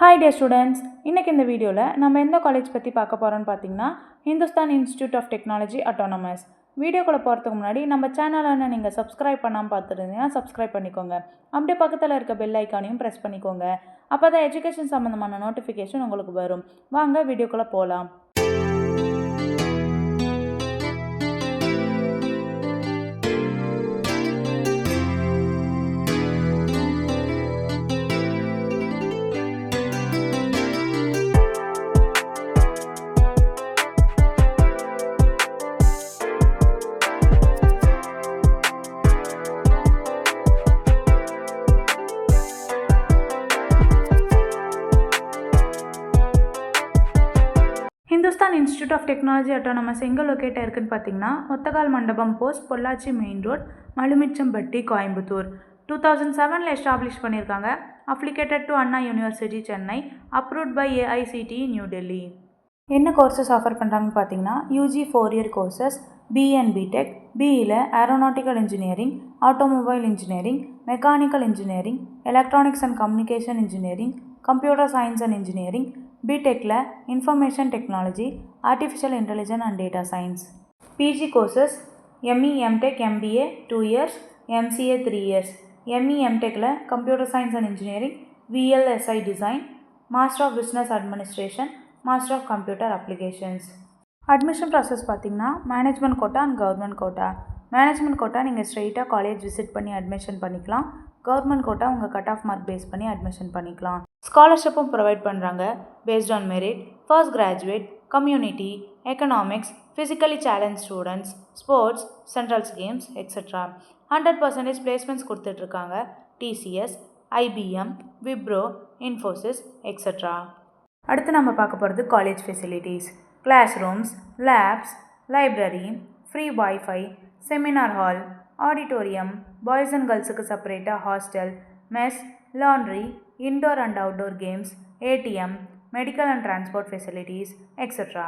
Hi dear students, இன்னைக்கு இந்த வீடியோவில் நம்ம எந்த காலேஜ் பற்றி பார்க்க போகிறோன்னு பார்த்தீங்கன்னா Hindustan institute of technology autonomous. வீடியோக்குள்ளே போகிறதுக்கு முன்னாடி நம்ம சேனலை நீங்கள் சப்ஸ்கிரைப் பண்ணாமல் பார்த்துருந்தீங்கன்னா சப்ஸ்கிரைப் பண்ணிக்கோங்க. அப்படியே பக்கத்தில் இருக்க பெல் ஐக்கானையும் ப்ரெஸ் பண்ணிக்கோங்க. அப்போ தான் எஜுகேஷன் சம்மந்தமான நோட்டிஃபிகேஷன் உங்களுக்கு வரும். வாங்க வீடியோக்குள்ளே போகலாம். Hindustan institute of technology autonomous எங்கே லொக்கேட் ஆயிருக்குன்னு பார்த்தீங்கன்னா Othakkal Mandapam post, Pollachi main road, Malumichampatti, Coimbatore. 2007 establish பண்ணியிருக்காங்க. Affiliated to Anna university, Chennai. Approved by AICTE, new Delhi. என்ன கோர்சஸ் ஆஃபர் பண்ணுறாங்கன்னு பார்த்தீங்கன்னா UG 4 year courses, BE and BTech. BEயில் aeronautical engineering, automobile engineering, mechanical engineering, electronics and communication engineering, computer science and engineering. BTechல information technology, artificial intelligence and data science. PG courses ME, MTech, MBA 2 years, MCA 3 years. ME, MTechல computer science and engineering, VLSI design, master of business administration, master of computer applications. Admission process பார்த்தீங்கன்னா management quota and government quota. Management quota நீங்கள் ஸ்ட்ரெயிட்டாக college visit பண்ணி admission பண்ணிக்கலாம். Government quota உங்கள் cut off mark base பண்ணி admission பண்ணிக்கலாம். ஸ்காலர்ஷிப்பும் provide பண்ணுறாங்க. Based on merit, first graduate, community, economics, physically challenge students, sports, central schemes, etcetera. 100% placements கொடுத்துட்ருக்காங்க. TCS, IBM, Wipro, Infosys, etcetera. அடுத்து நம்ம பார்க்க போகிறது college facilities. Classrooms, labs, library, free WiFi, seminar hall, auditorium, boys and கேர்ள்ஸுக்கு செப்பரேட்டாக hostel, mess, laundry, indoor and outdoor games, ATM, medical and transport facilities, etcetera.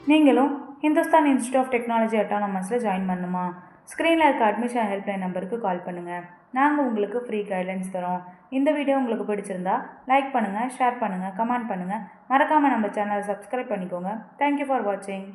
நீங்களும் Hindustan institute of technology அட்டானமஸில் join பண்ணுமா? ஸ்க்ரீனில் இருக்க அட்மிஷன் ஹெல்ப்லைன் நம்பருக்கு கால் பண்ணுங்கள். நாங்கள் உங்களுக்கு ஃப்ரீ கைட்லைன்ஸ் தரோம். இந்த வீடியோ உங்களுக்கு பிடிச்சிருந்தா லைக் பண்ணுங்கள், ஷேர் பண்ணுங்கள், கமெண்ட் பண்ணுங்கள். மறக்காமல் நம்ம சேனலை சப்ஸ்கிரைப் பண்ணிக்கோங்க. தேங்க்யூ ஃபார் வாட்சிங்.